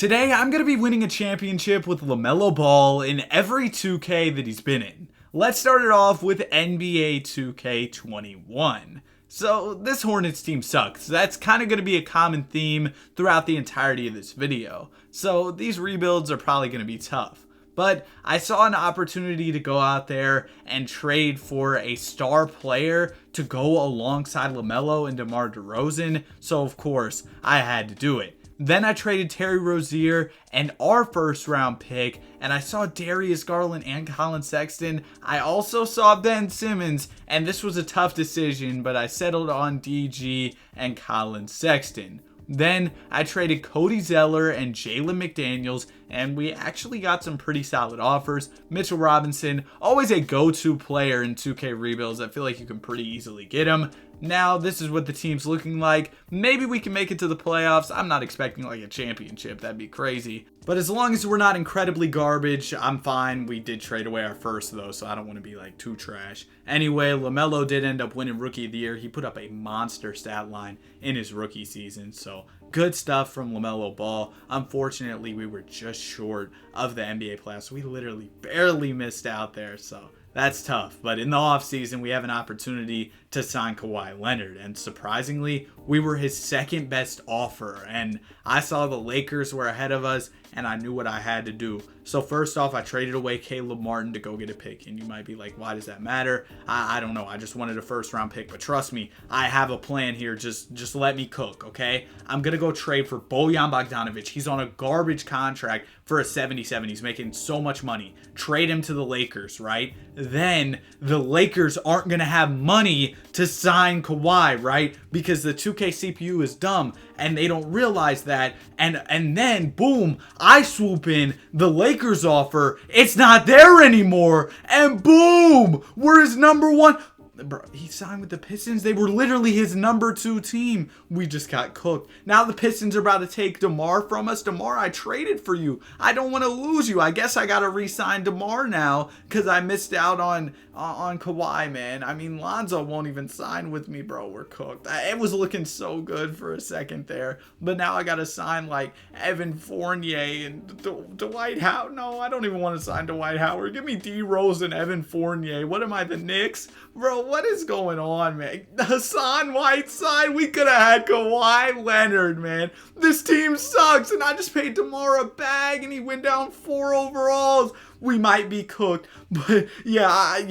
Today, I'm going to be winning a championship with LaMelo Ball in every 2K that he's been in. Let's start it off with NBA 2K21. So, this Hornets team sucks. That's kind of going to be a common theme throughout the entirety of this video. So, these rebuilds are probably going to be tough. But I saw an opportunity to go out there and trade for a star player to go alongside LaMelo and DeMar DeRozan. So, of course, I had to do it. Then I traded Terry Rozier and our first round pick, and I saw Darius Garland and Colin Sexton. I also saw Ben Simmons, and this was a tough decision, but I settled on DG and Colin Sexton. Then I traded Cody Zeller and Jalen McDaniels, and we actually got some pretty solid offers. Mitchell Robinson, always a go-to player in 2K rebuilds. I feel like you can pretty easily get him. Now, this is what the team's looking like. Maybe we can make it to the playoffs. I'm not expecting like a championship. That'd be crazy. But as long as we're not incredibly garbage, I'm fine. We did trade away our first, though, so I don't want to be like too trash. Anyway, LaMelo did end up winning Rookie of the Year. He put up a monster stat line in his rookie season, so good stuff from LaMelo Ball. Unfortunately, we were just short of the NBA playoffs. We literally barely missed out there, so that's tough. But in the offseason, we have an opportunity to sign Kawhi Leonard. And surprisingly, we were his second best offer. And I saw the Lakers were ahead of us, and I knew what I had to do. So first off, I traded away Caleb Martin to go get a pick. And you might be like, why does that matter? I don't know. I just wanted a first round pick. But trust me, I have a plan here. Just let me cook, okay? I'm going to go trade for Bojan Bogdanovic. He's on a garbage contract for a 77. He's making so much money. Trade him to the Lakers, right? Then the Lakers aren't going to have money to sign Kawhi, right? Because the 2K CPU is dumb and they don't realize that. And then, boom, I swoop in the Lakers offer. It's not there anymore. And boom, we're his number one. Bro, he signed with the Pistons. They were literally his number 2 team. We just got cooked. Now the Pistons are about to take DeMar from us. DeMar, I traded for you. I don't want to lose you. I guess I got to re-sign DeMar now because I missed out on Kawhi, man. I mean, Lonzo won't even sign with me, bro. We're cooked. It was looking so good for a second there. But now I got to sign like Evan Fournier and Dwight Howard. No, I don't even want to sign Dwight Howard. Give me D Rose and Evan Fournier. What am I, the Knicks? Bro, what is going on, man? Hassan Whiteside, we could have had Kawhi Leonard, man. This team sucks, and I just paid DeMar a bag, and he went down 4 overalls. We might be cooked, but yeah,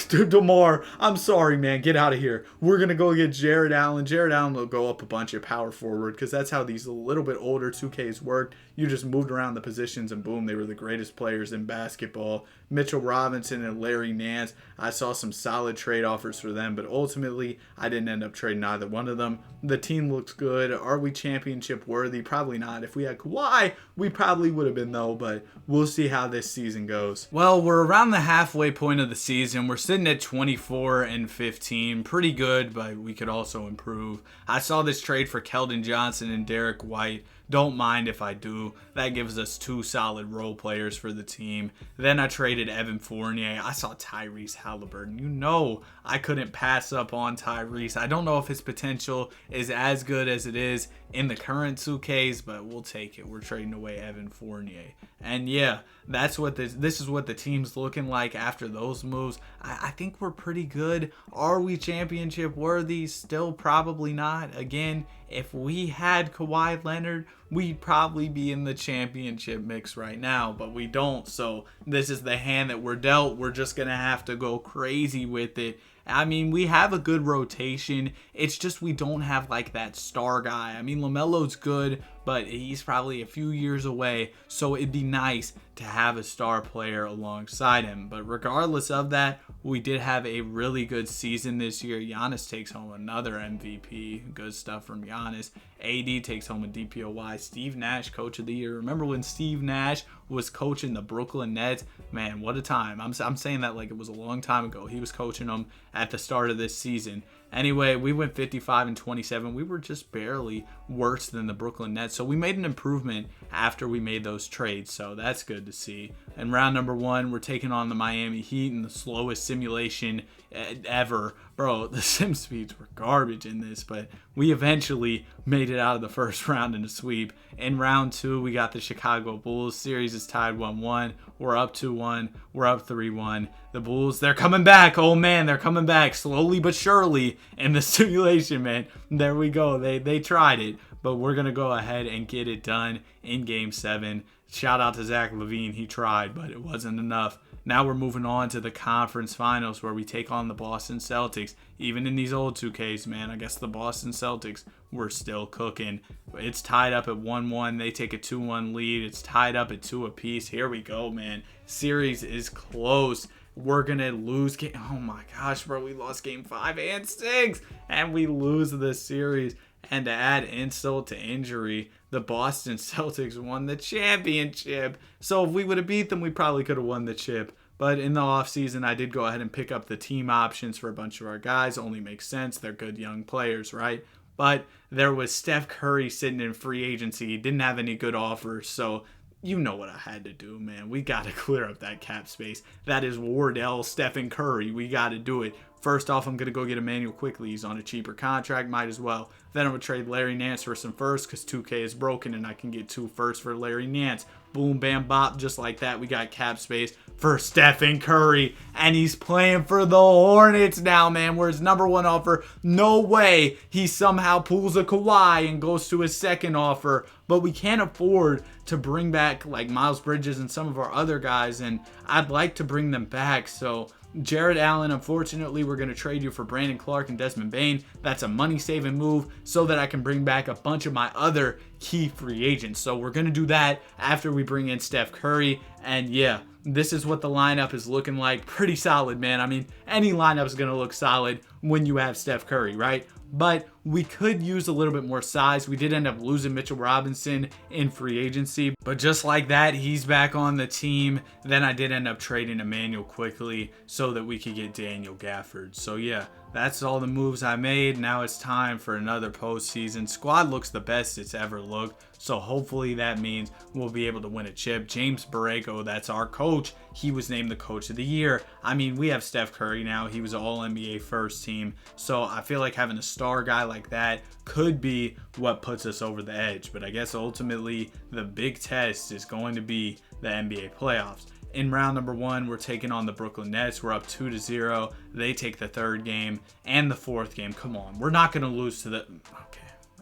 DeMar, I'm sorry, man. Get out of here. We're going to go get Jared Allen. Jared Allen will go up a bunch of power forward because that's how these a little bit older 2Ks worked. You just moved around the positions and boom, they were the greatest players in basketball. Mitchell Robinson and Larry Nance, I saw some solid trade offers for them, but ultimately, I didn't end up trading either one of them. The team looks good. Are we championship worthy? Probably not. If we had Kawhi, we probably would have been though, but we'll see how this season goes. Well, we're around the halfway point of the season. We're sitting at 24-15. Pretty good, but we could also improve. I saw this trade for Keldon Johnson and Derek White. Don't mind if I do. That gives us 2 solid role players for the team. Then I traded Evan Fournier. I saw Tyrese Halliburton. You know I couldn't pass up on Tyrese. I don't know if his potential is as good as it is in the current 2Ks, but we'll take it. We're trading away Evan Fournier. And yeah, that's what this is what the team's looking like after those moves. I think we're pretty good. Are we championship worthy? Still probably not. Again, if we had Kawhi Leonard, we'd probably be in the championship mix right now, but we don't. So this is the hand that we're dealt. We're just going to have to go crazy with it. I mean, we have a good rotation. It's just we don't have like that star guy. I mean, LaMelo's good, but he's probably a few years away. So it'd be nice to have a star player alongside him. But regardless of that, we did have a really good season this year. Giannis takes home another MVP. Good stuff from Giannis. AD takes home a DPOY. Steve Nash, Coach of the Year. Remember when Steve Nash was coaching the Brooklyn Nets? Man, what a time. I'm saying that like it was a long time ago. He was coaching them at the start of this season. Anyway, we went 55-27. We were just barely worse than the Brooklyn Nets. So we made an improvement after we made those trades. So that's good to see. In round number 1, we're taking on the Miami Heat in the slowest simulation ever. Bro, the sim speeds were garbage in this, but we eventually made it out of the first round in a sweep. In round 2, we got the Chicago Bulls. Series is tied 1-1. We're up 2-1. We're up 3-1. The Bulls, they're coming back. Oh, man, they're coming back slowly but surely in the simulation, man. There we go. They tried it, but we're going to go ahead and get it done in Game 7. Shout out to Zach LaVine. He tried, but it wasn't enough. Now we're moving on to the conference finals where we take on the Boston Celtics. Even in these old 2Ks, man, I guess the Boston Celtics were still cooking. It's tied up at 1-1. They take a 2-1 lead. It's tied up at 2 apiece. Here we go, man. Series is close. We're going to lose game. Oh my gosh, bro. We lost game 5 and 6. And we lose this series. And to add insult to injury, the Boston Celtics won the championship. So if we would have beat them, we probably could have won the chip. But in the offseason, I did go ahead and pick up the team options for a bunch of our guys. Only makes sense. They're good young players, right? But there was Steph Curry sitting in free agency. He didn't have any good offers. So you know what I had to do, man. We got to clear up that cap space. That is Wardell, Stephen Curry. We got to do it. First off, I'm going to go get Emmanuel quickly. He's on a cheaper contract. Might as well. Then I'm going to trade Larry Nance for some firsts because 2K is broken and I can get 2 firsts for Larry Nance. Boom, bam, bop. Just like that, we got cap space for Stephen Curry. And he's playing for the Hornets now, man. We're his number 1 offer. No way he somehow pulls a Kawhi and goes to his second offer. But we can't afford to bring back like Miles Bridges and some of our other guys. And I'd like to bring them back. So Jared Allen, unfortunately, we're going to trade you for Brandon Clark and Desmond Bane. That's a money-saving move so that I can bring back a bunch of my other key free agents. So we're going to do that after we bring in Steph Curry. And yeah, this is what the lineup is looking like. Pretty solid, man. I mean, any lineup is going to look solid when you have Steph Curry, right? But we could use a little bit more size. We did end up losing Mitchell Robinson in free agency. But just like that, he's back on the team. Then I did end up trading Emmanuel quickly so that we could get Daniel Gafford. So yeah, that's all the moves I made. Now it's time for another postseason. Squad looks the best it's ever looked. So hopefully that means we'll be able to win a chip. James Borrego, that's our coach. He was named the coach of the year. I mean, we have Steph Curry now. He was all NBA first team. So I feel like having a star guy like that could be what puts us over the edge. But I guess ultimately the big test is going to be the NBA playoffs. In round number 1, we're taking on the Brooklyn Nets. We're up 2-0. They take the 3rd game and the 4th game. Come on. We're not going to lose to the...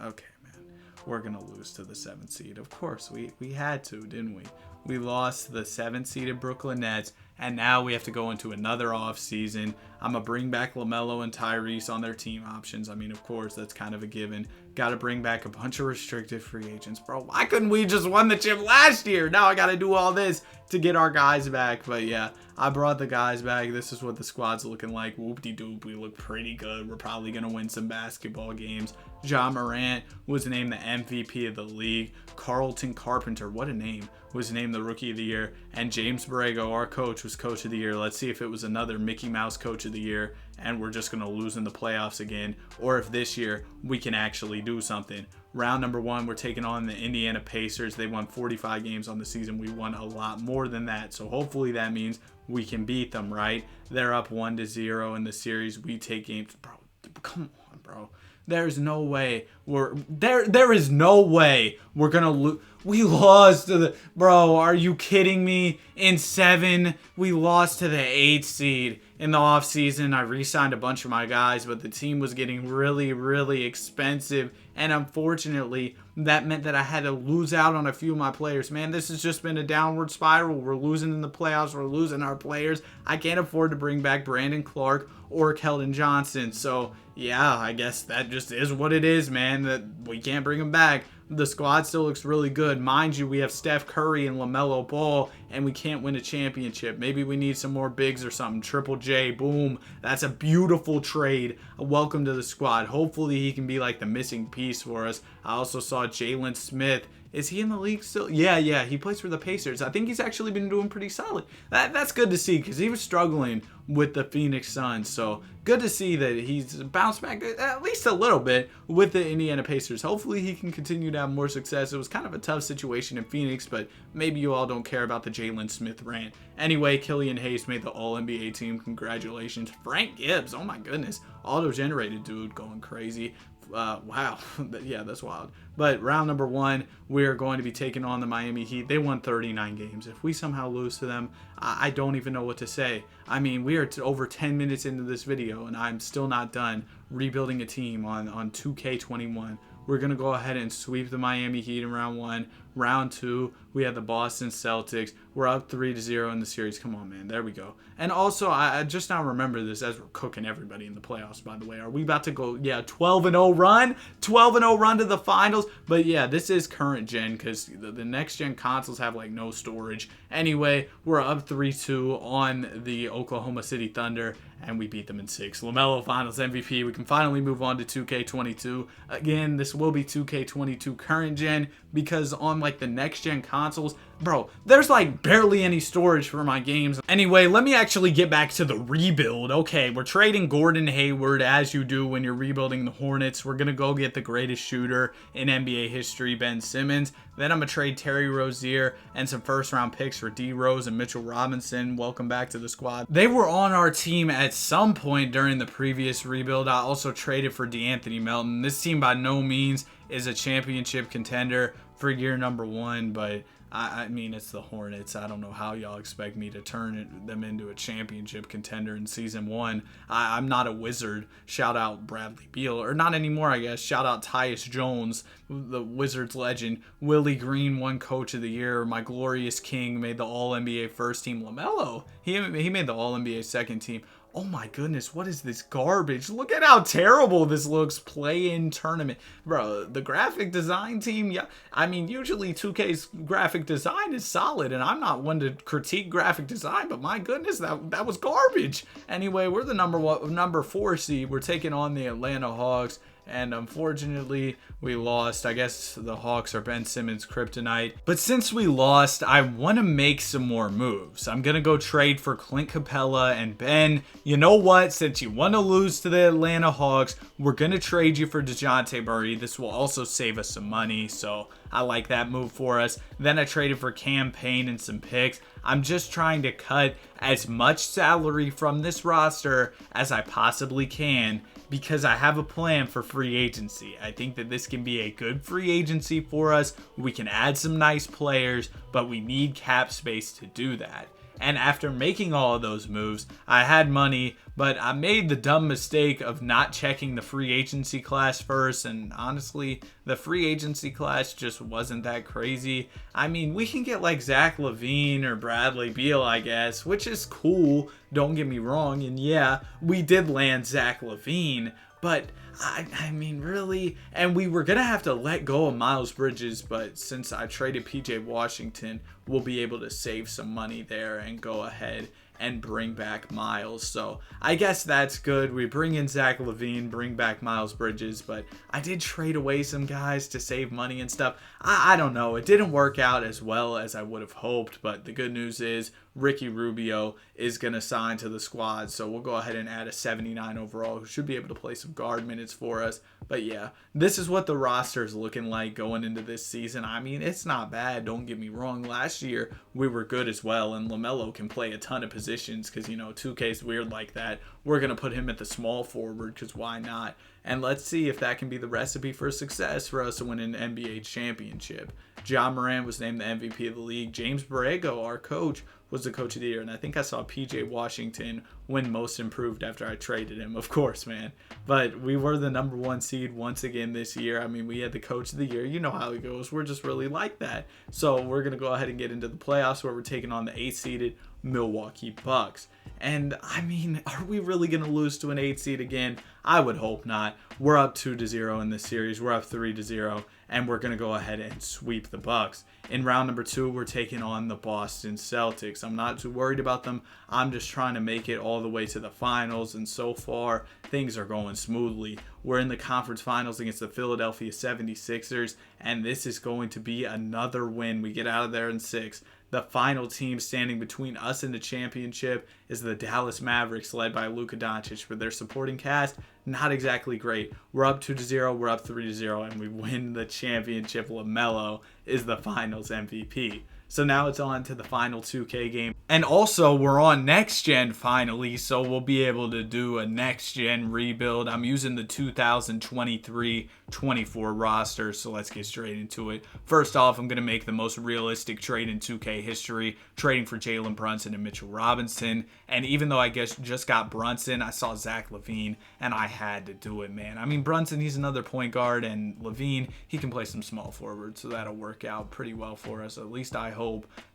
Okay, man. We're going to lose to the 7th seed. Of course, we had to, didn't we? We lost to the 7th-seeded Brooklyn Nets, and now we have to go into another offseason. I'm going to bring back LaMelo and Tyrese on their team options. I mean, of course, that's kind of a given. Got to bring back a bunch of restricted free agents. Bro, why couldn't we just won the chip last year? Now I got to do all this to get our guys back. But yeah, I brought the guys back. This is what the squad's looking like. Whoop-de-doop. We look pretty good. We're probably going to win some basketball games. Ja Morant was named the MVP of the league. Carlton Carpenter, what a name, was named the Rookie of the Year. And James Borrego, our coach, was Coach of the Year. Let's see if it was another Mickey Mouse Coach of the Year and we're just going to lose in the playoffs again, or if this year we can actually do something. Round number 1, we're taking on the Indiana Pacers. They won 45 games on the season. We won a lot more than that. So hopefully that means we can beat them, right? They're up 1-0 in the series. We take games. Bro, come on, bro. There's no way there is no way we're gonna lose. We lost to the... Bro, are you kidding me? In 7, we lost to the 8th seed. In the offseason, I re-signed a bunch of my guys, but the team was getting really, really expensive. And unfortunately, that meant that I had to lose out on a few of my players. Man, this has just been a downward spiral. We're losing in the playoffs. We're losing our players. I can't afford to bring back Brandon Clark or Keldon Johnson. So, yeah, I guess that just is what it is, man. That we can't bring them back. The squad still looks really good. Mind you, we have Steph Curry and LaMelo Ball, and we can't win a championship. Maybe we need some more bigs or something. Triple J, boom. That's a beautiful trade. Welcome to the squad. Hopefully he can be like the missing piece for us. I also saw Jalen Smith Is he in the league still? Yeah, he plays for the Pacers. I think he's actually been doing pretty solid. That's good to see because he was struggling with the Phoenix Suns. So good to see that he's bounced back at least a little bit with the Indiana Pacers. Hopefully he can continue to have more success. It was kind of a tough situation in Phoenix, but maybe you all don't care about the Jalen Smith rant. Anyway, Killian Hayes made the All-NBA team. Congratulations. Frank Gibbs, oh my goodness. Auto-generated dude going crazy. Wow. Yeah, that's wild. But round number 1, we're going to be taking on the Miami Heat. They won 39 games. If we somehow lose to them, I don't even know what to say. I mean, we are over 10 minutes into this video, and I'm still not done rebuilding a team on 2K21. We're going to go ahead and sweep the Miami Heat in round 1. Round 2, we have the Boston Celtics. We're up 3-0 in the series. Come on, man. There we go. And also, I just now remember this as we're cooking everybody in the playoffs, by the way. Are we about to go, 12-0 run? 12-0 run to the finals? But yeah, this is current gen because the next gen consoles have like no storage. Anyway, we're up 3-2 on the Oklahoma City Thunder, and we beat them in 6. LaMelo Finals MVP. We can finally move on to 2K22. Again, this will be 2K22 current gen because on like the next gen consoles, bro, there's like barely any storage for my games. Anyway, let me actually get back to the rebuild. Okay, we're trading Gordon Hayward as you do when you're rebuilding the Hornets. We're gonna go get the greatest shooter in NBA history, Ben Simmons. Then I'm gonna trade Terry Rozier and some first round picks for D Rose and Mitchell Robinson. Welcome back to the squad. They were on our team at some point during the previous rebuild. I also traded for DeAnthony Melton. This team by no means is a championship contender for year number 1, but I mean, it's the Hornets. I don't know how y'all expect me to turn them into a championship contender in season 1. I'm not a wizard. Shout out Bradley Beal. Or not anymore, I guess. Shout out Tyus Jones, the Wizards legend. Willie Green won Coach of the Year. My glorious king made the All-NBA first team. LaMelo, he made the All-NBA second team. Oh my goodness, what is this garbage? Look at how terrible this looks. Play-in tournament. Bro, the graphic design team, yeah. I mean, usually 2K's graphic design is solid, and I'm not one to critique graphic design, but my goodness, that was garbage. Anyway, we're the number 4 seed. We're taking on the Atlanta Hawks. And unfortunately, we lost. I guess the Hawks are Ben Simmons' kryptonite. But since we lost, I want to make some more moves. I'm going to go trade for Clint Capella and Ben. You know what? Since you want to lose to the Atlanta Hawks, we're going to trade you for DeJounte Murray. This will also save us some money, so I like that move for us. Then I traded for Cam Payne and some picks. I'm just trying to cut as much salary from this roster as I possibly can because I have a plan for free agency. I think that this can be a good free agency for us. We can add some nice players, but we need cap space to do that. And after making all of those moves, I had money, but I made the dumb mistake of not checking the free agency class first. And honestly, the free agency class just wasn't that crazy. I mean, we can get like Zach LaVine or Bradley Beal, I guess, which is cool. Don't get me wrong. And yeah, we did land Zach LaVine, but I mean, really? And we were going to have to let go of Miles Bridges, but since I traded PJ Washington, we'll be able to save some money there and go ahead and bring back Miles. So I guess that's good. We bring in Zach LaVine, bring back Miles Bridges, but I did trade away some guys to save money and stuff. I don't know. It didn't work out as well as I would have hoped, but the good news is Ricky Rubio is going to sign to the squad, so we'll go ahead and add a 79 overall who should be able to play some guard minutes for us. But yeah, this is what the roster is looking like going into this season. I mean, it's not bad, don't get me wrong. Last year we were good as well, and LaMelo can play a ton of positions because, you know, 2K's weird like that. We're going to put him at the small forward because why not? And let's see if that can be the recipe for success for us to win an NBA championship. Ja Morant was named the MVP of the league. James Borrego, our coach, was the coach of the year. And I think I saw PJ Washington win most improved after I traded him. Of course, man. But we were the number 1 seed once again this year. I mean, we had the coach of the year. You know how it goes. We're just really like that. So we're going to go ahead and get into the playoffs where we're taking on the 8th seeded Milwaukee Bucks. And I mean, are we really going to lose to an 8 seed again? I would hope not. We're up 2-0 in this series. We're up 3-0, and we're going to go ahead and sweep the Bucks. In round number 2, we're taking on the Boston Celtics. I'm not too worried about them. I'm just trying to make it all the way to the finals, and so far, things are going smoothly. we're in the conference finals against the Philadelphia 76ers, and this is going to be another win. We get out of there in 6. The final team standing between us and the championship is the Dallas Mavericks, led by Luka Doncic. But their supporting cast, not exactly great. We're up 2-0, we're up 3-0, and we win the championship. LaMelo is the finals MVP. So now it's on to the final 2K game. And also, we're on Next Gen finally, so we'll be able to do a Next Gen rebuild. I'm using the 2023-24 roster, so let's get straight into it. First off, I'm going to make the most realistic trade in 2K history, trading for Jalen Brunson and Mitchell Robinson. And even though I guess just got Brunson, I saw Zach LaVine, and I had to do it, man. I mean, Brunson, he's another point guard, and LaVine, he can play some small forward, so that'll work out pretty well for us. At least I hope.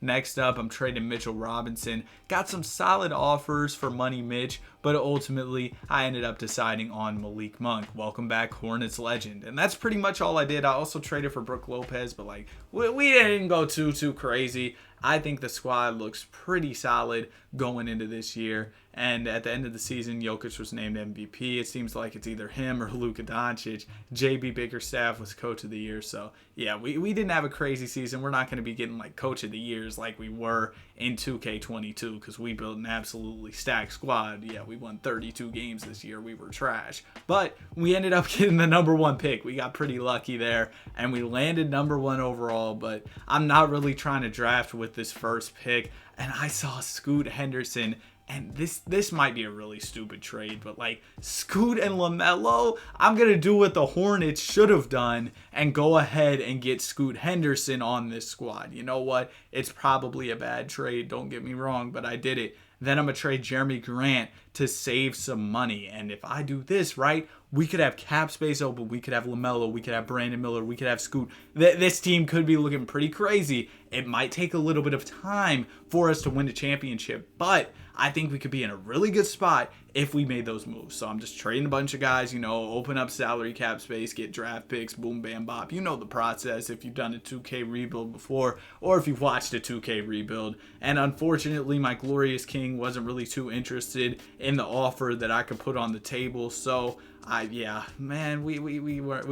Next up, I'm trading Mitchell Robinson. Got some solid offers for Money Mitch, but ultimately I ended up deciding on Malik Monk. Welcome back, Hornets legend. And that's pretty much all I did. I also traded for Brook Lopez, but like we didn't go too crazy. I think the squad looks pretty solid going into this year. And at the end of the season, Jokic was named MVP. It seems like it's either him or Luka Doncic. JB Bickerstaff was Coach of the Year. So, yeah, we didn't have a crazy season. We're not going to be getting, like, Coach of the Years like we were in 2K22 because we built an absolutely stacked squad. Yeah, we won 32 games this year. We were trash. But we ended up getting the number 1 pick. We got pretty lucky there, and we landed number 1 overall. But I'm not really trying to draft with this first pick. And I saw Scoot Henderson. And this might be a really stupid trade, but like Scoot and LaMelo, I'm going to do what the Hornets should have done and go ahead and get Scoot Henderson on this squad. You know what? It's probably a bad trade, don't get me wrong, but I did it. Then I'm going to trade Jeremy Grant to save some money. And if I do this right, we could have cap space open. We could have LaMelo. We could have Brandon Miller. We could have Scoot. This team could be looking pretty crazy. It might take a little bit of time for us to win the championship, but I think we could be in a really good spot if we made those moves. So I'm just trading a bunch of guys, open up salary cap space, get draft picks, boom, bam, bop. You know the process if you've done a 2K rebuild before or if you've watched a 2K rebuild. And unfortunately, my glorious king wasn't really too interested in the offer that I could put on the table. So we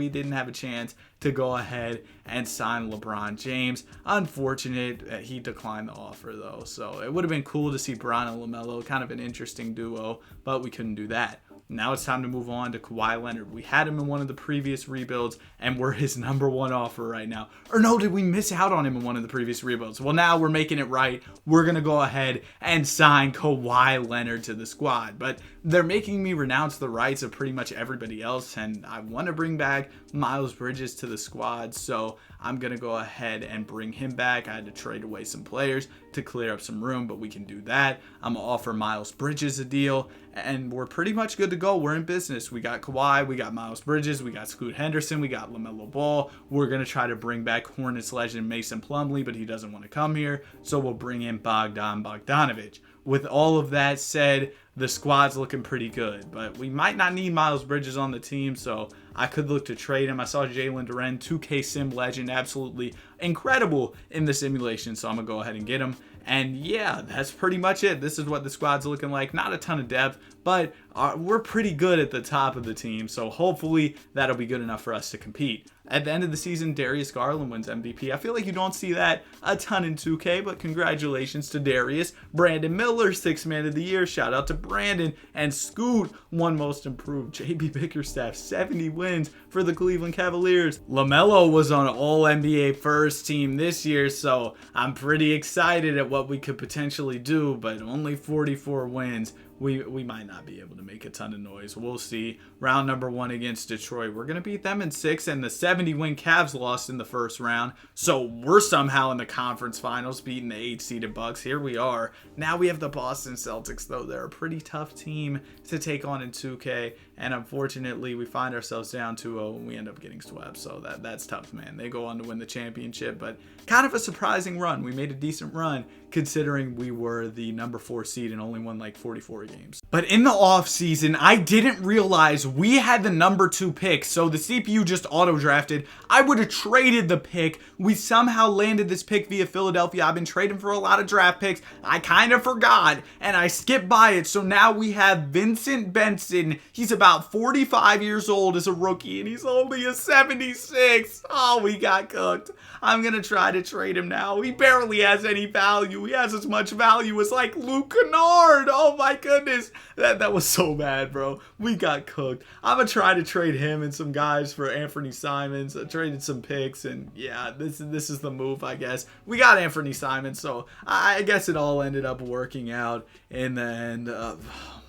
didn't have a chance to go ahead and sign LeBron James. Unfortunate, he declined the offer though. So it would have been cool to see Bron and LaMelo, kind of an interesting duo, but we couldn't do that. Now it's time to move on to Kawhi Leonard. We had him in one of the previous rebuilds, and we're his number 1 offer right now. Or no, did we miss out on him in one of the previous rebuilds? Well, now we're making it right. We're going to go ahead and sign Kawhi Leonard to the squad. But they're making me renounce the rights of pretty much everybody else, and I want to bring back Miles Bridges to the squad, so I'm going to go ahead and bring him back. I had to trade away some players to clear up some room, but we can do that. I'm going to offer Miles Bridges a deal, and we're pretty much good to go. We're in business. We got Kawhi, we got Miles Bridges, we got Scoot Henderson, we got LaMelo Ball. We're going to try to bring back Hornets legend Mason Plumlee, but he doesn't want to come here, so we'll bring in Bogdanovic. With all of that said, the squad's looking pretty good, but we might not need Miles Bridges on the team, so I could look to trade him. I saw Jalen Duren, 2K Sim legend, absolutely incredible in the simulation, so I'm going to go ahead and get him. And yeah, that's pretty much it. This is what the squad's looking like. Not a ton of depth, but we're pretty good at the top of the team, so hopefully that'll be good enough for us to compete. At the end of the season, Darius Garland wins MVP. I feel like you don't see that a ton in 2K, but congratulations to Darius. Brandon Miller, 6th Man of the Year. Shout out to Brandon. And Scoot won Most Improved. JB Bickerstaff, 70 wins for the Cleveland Cavaliers. LaMelo was on All-NBA First Team this year, so I'm pretty excited at what we could potentially do, but only 44 wins. We might not be able to make a ton of noise. We'll see. Round number 1 against Detroit. We're going to beat them in 6, and the 70-win Cavs lost in the first round. So we're somehow in the conference finals, beating the 8-seeded Bucks. Here we are. Now we have the Boston Celtics, though. They're a pretty tough team to take on in 2K, and unfortunately, we find ourselves down 2-0, and we end up getting swept. So that's tough, man. They go on to win the championship, but kind of a surprising run. We made a decent run, considering we were the number 4 seed and only won like 44 games. But in the offseason, I didn't realize we had the number 2 pick, so the CPU just auto-drafted. I would have traded the pick. We somehow landed this pick via Philadelphia. I've been trading for a lot of draft picks. I kind of forgot, and I skipped by it. So now we have Vincent Benson. He's about 45 years old as a rookie, and he's only a 76. Oh, we got cooked. I'm going to try to trade him now. He barely has any value. He has as much value as like Luke Kennard. Oh my goodness. That was so bad, bro. We got cooked. I'm going to try to trade him and some guys for Anthony Simons. I traded some picks, and yeah, this is the move, I guess. We got Anthony Simons, so I guess it all ended up working out in the end. Oh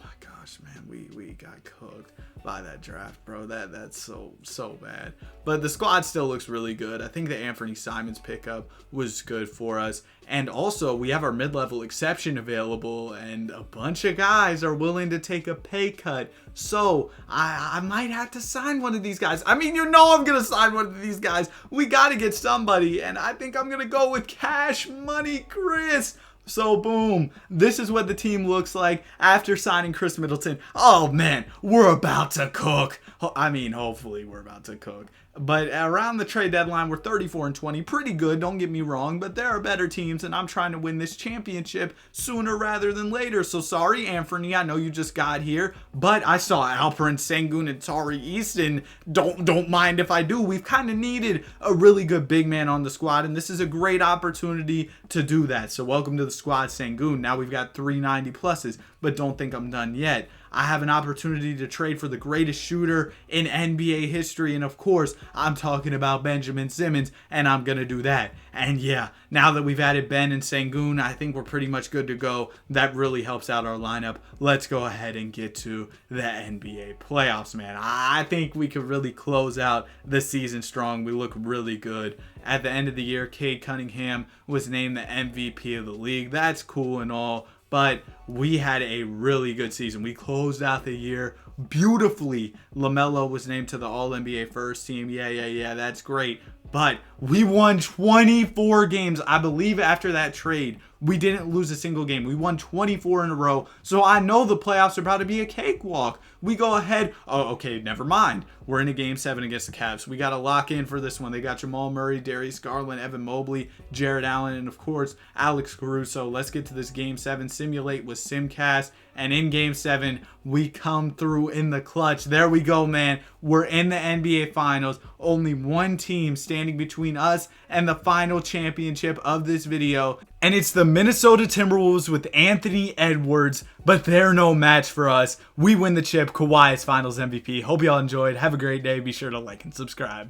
my gosh, man. We got cooked by that draft, bro. That's so bad. But the squad still looks really good. I think the Anthony Simons pickup was good for us. And also, we have our mid-level exception available, and a bunch of guys are willing to take a pay cut. So, I might have to sign one of these guys. I mean, you know I'm going to sign one of these guys. We got to get somebody, and I think I'm going to go with Cash Money Chris. So, boom. This is what the team looks like after signing Chris Middleton. Oh, man. We're about to cook. I mean, hopefully we're about to cook. But around the trade deadline, we're 34-20. Pretty good, don't get me wrong. But there are better teams, and I'm trying to win this championship sooner rather than later. So, sorry, Anthony. I know you just got here. But I saw Alperen Sengun and Tari Easton. Don't mind if I do. We've kind of needed a really good big man on the squad, and this is a great opportunity to do that. So, welcome to the squad, Sengun. Now we've got 390 pluses, but don't think I'm done yet. I have an opportunity to trade for the greatest shooter in NBA history, and of course, I'm talking about Benjamin Simmons, and I'm going to do that. And yeah, now that we've added Ben and Sengun, I think we're pretty much good to go. That really helps out our lineup. Let's go ahead and get to the NBA playoffs, man. I think we could really close out the season strong. We look really good. At the end of the year, Cade Cunningham was named the MVP of the league. That's cool and all. But we had a really good season. We closed out the year beautifully. LaMelo was named to the All-NBA first team. Yeah, that's great. But we won 24 games. I believe after that trade, we didn't lose a single game. We won 24 in a row. So I know the playoffs are about to be a cakewalk. We go ahead. Oh, okay, never mind. We're in a game 7 against the Cavs. We got to lock in for this one. They got Jamal Murray, Darius Garland, Evan Mobley, Jared Allen, and of course, Alex Caruso. Let's get to this game 7. Simulate with Simcast. And in game 7, we come through in the clutch. There we go, man. We're in the NBA Finals. Only one team standing between us and the final championship of this video. And it's the Minnesota Timberwolves with Anthony Edwards. But they're no match for us. We win the chip. Kawhi is Finals MVP. Hope y'all enjoyed. Have a great day. Be sure to like and subscribe.